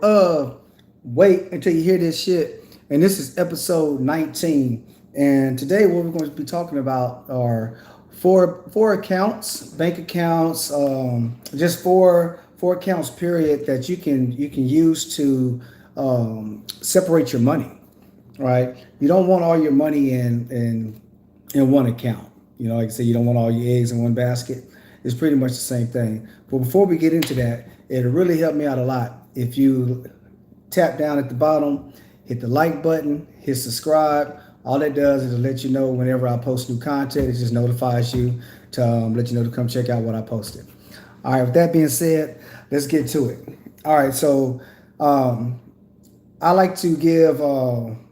Uh, wait until you hear this shit. And this is episode 19. And today, what we're going to be talking about are four accounts, bank accounts, just four accounts period that you can use to separate your money. Right? You don't want all your money in one account. You know, like I said, you don't want all your eggs in one basket. It's pretty much the same thing. But before we get into that, it'll really help me out a lot if you tap down at the bottom, hit the like button, hit subscribe. All that does is let you know whenever I post new content. It just notifies you to let you know to come check out what I posted. All right, with that being said, let's get to it. All right, so um, I like to give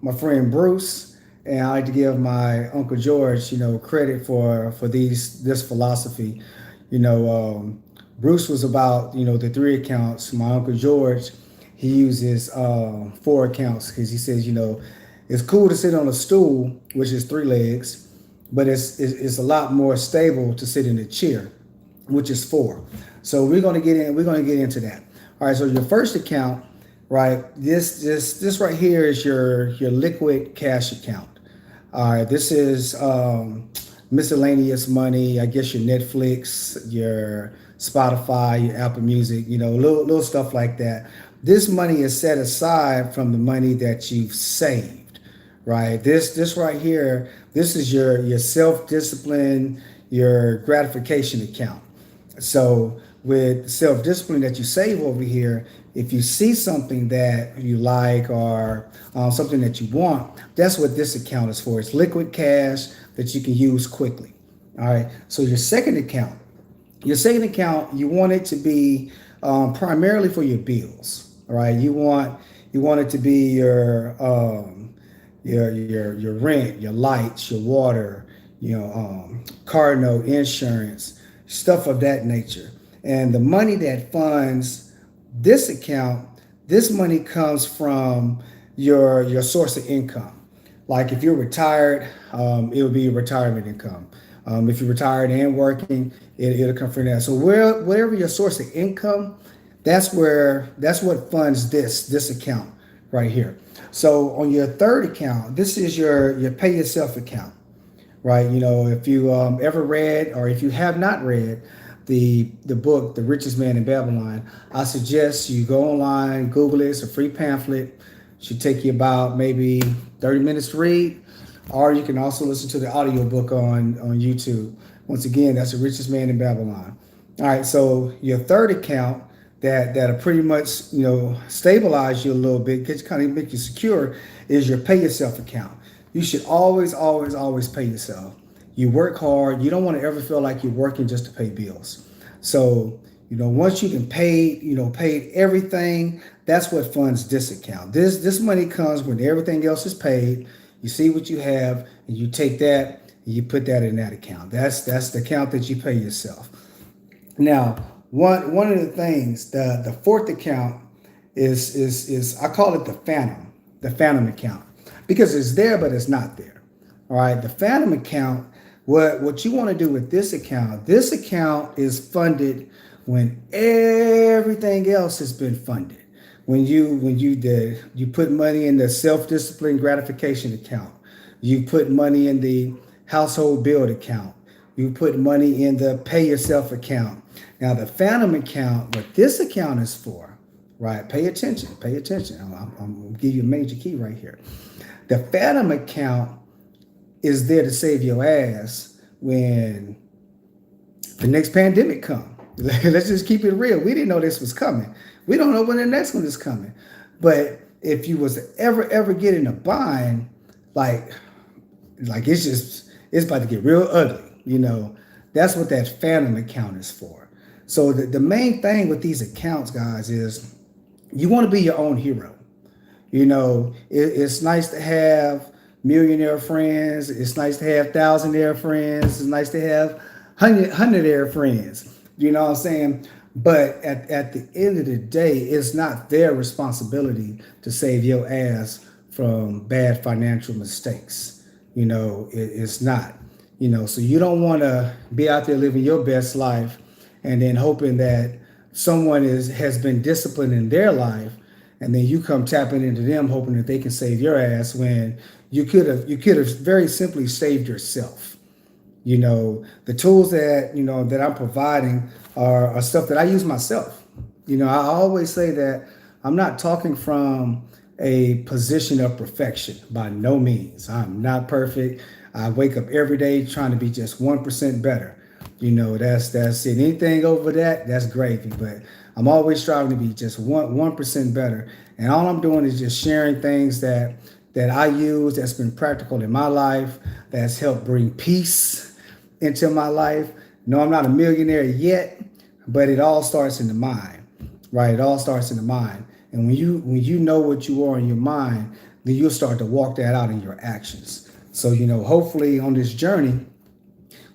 my friend Bruce and I like to give my Uncle George, credit for this philosophy. You know, Bruce was about the three accounts. My Uncle George, he uses four accounts because he says it's cool to sit on a stool, which is three legs, but it's a lot more stable to sit in a chair, which is four. So we're gonna get in. We're gonna get into that. All right. So your first account, right? This right here is your liquid cash account. All right. This is miscellaneous money. I guess your Netflix, your Spotify, your Apple Music. Little stuff like that. This money is set aside from the money that you've saved, right? This right here. This is your self discipline, your gratification account. So with self discipline that you save over here, if you see something that you like or something that you want, that's what this account is for. It's liquid cash that you can use quickly. All right. So your second account, you want it to be primarily for your bills. All right. You want it to be your rent, your lights, your water, car note, insurance, stuff of that nature. And the money that funds this account, this money comes from your source of income. Like if you're retired, it would be retirement income. If you're retired and working, it'll come from that. So wherever your source of income, that's what funds this account right here. So on your third account, this is your pay yourself account, right? If you ever read or if you have not read the book The Richest Man in Babylon, I suggest you go online, Google it. It's a free pamphlet. It should take you about maybe 30 minutes to read, or you can also listen to the audiobook on YouTube. Once again, that's The Richest Man in Babylon. All right, so your third account that'll pretty much stabilize you a little bit, kind of make you secure, is your pay yourself account. You should always, always, always pay yourself. You work hard. You don't want to ever feel like you're working just to pay bills. So, once you can paid everything, that's what funds this account. This money comes when everything else is paid. You see what you have, and you take that and you put that in that account. That's the account that you pay yourself. Now, one of the things, the fourth account is I call it the phantom account, because it's there but it's not there. All right, the phantom account. What you want to do with this account? This account is funded when everything else has been funded. When you put money in the self discipline gratification account, you put money in the household bill account, you put money in the pay yourself account. Now the phantom account, what this account is for, right? Pay attention. Pay attention. I'm gonna give you a major key right here. The phantom account is there to save your ass when the next pandemic come. Let's just keep it real. We didn't know this was coming. We don't know when the next one is coming. But if you was to ever get in a bind, like it's about to get real ugly. That's what that phantom account is for. So the main thing with these accounts, guys, is you want to be your own hero. It's nice to have millionaire friends. It's nice to have thousandaire friends. It's nice to have hundredaire friends. You know what I'm saying? But at the end of the day, it's not their responsibility to save your ass from bad financial mistakes. It's not. So you don't want to be out there living your best life and then hoping that someone has been disciplined in their life and then you come tapping into them hoping that they can save your ass when you could have very simply saved yourself. The tools that I'm providing are stuff that I use myself. I always say that I'm not talking from a position of perfection by no means. I'm not perfect. I wake up every day trying to be just 1% better. That's it. Anything over that, that's gravy. But I'm always striving to be just 1% better. And all I'm doing is just sharing things that I use that's been practical in my life, that's helped bring peace into my life. No, I'm not a millionaire yet, but it all starts in the mind, right? It all starts in the mind. And when you know what you are in your mind, then you'll start to walk that out in your actions. So, hopefully on this journey,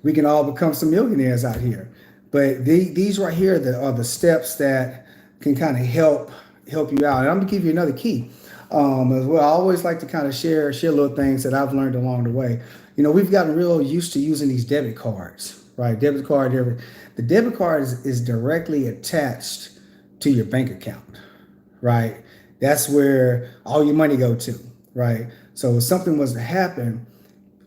we can all become some millionaires out here. But these right here are the steps that can kind of help you out. And I'm gonna give you another key as well. I always like to kind of share little things that I've learned along the way. We've gotten real used to using these debit cards, right? The debit card is directly attached to your bank account, right? That's where all your money go to, right? So if something was to happen,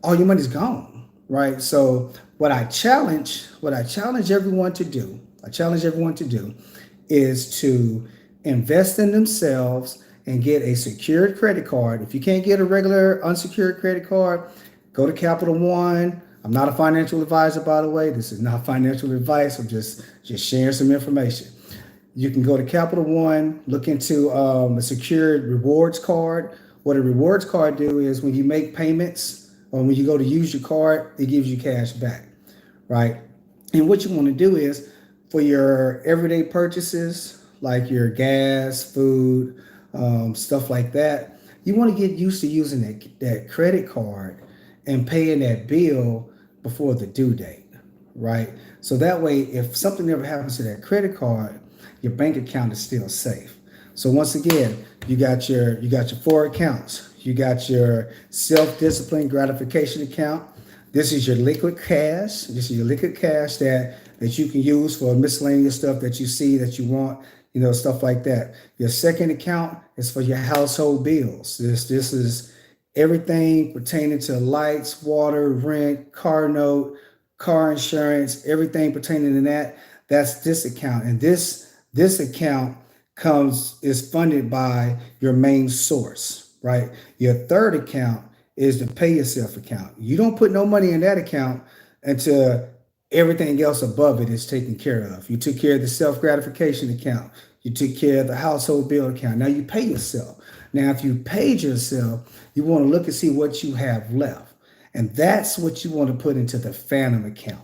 all your money's gone, right? So what I challenge everyone to do, is to invest in themselves and get a secured credit card. If you can't get a regular unsecured credit card, go to Capital One. I'm not a financial advisor, by the way. This is not financial advice. I'm just sharing some information. You can go to Capital One, look into a secured rewards card. What a rewards card do is when you make payments or when you go to use your card, it gives you cash back, right? And what you want to do is for your everyday purchases, like your gas, food, stuff like that, you want to get used to using that credit card and paying that bill before the due date, right? So that way, if something ever happens to that credit card, your bank account is still safe. So once again, you got your four accounts. You got your self-discipline gratification account. This is your liquid cash. This is your liquid cash that you can use for miscellaneous stuff that you see that you want, stuff like that. Your second account is for your household bills. This is everything pertaining to lights, water, rent, car note, car insurance, everything pertaining to that. That's this account. And this account is funded by your main source, right? Your third account is the pay yourself account. You don't put no money in that account until everything else above it is taken care of. You took care of the self gratification account. You took care of the household bill account. Now you pay yourself. Now, if you paid yourself, you want to look and see what you have left. And that's what you want to put into the phantom account,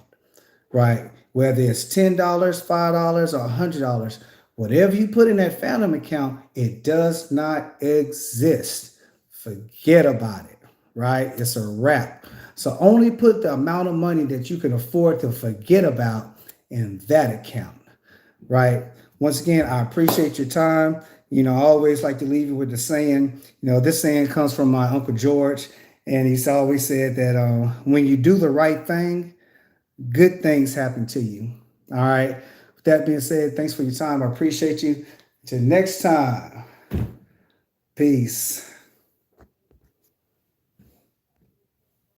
right? Whether it's $10, $5, or $100, whatever you put in that phantom account, it does not exist. Forget about it, right? It's a wrap. So only put the amount of money that you can afford to forget about in that account, right? Once again, I appreciate your time. I always like to leave you with the saying, this saying comes from my Uncle George, and he's always said that when you do the right thing, good things happen to you. All right. With that being said, thanks for your time. I appreciate you. Till next time. Peace.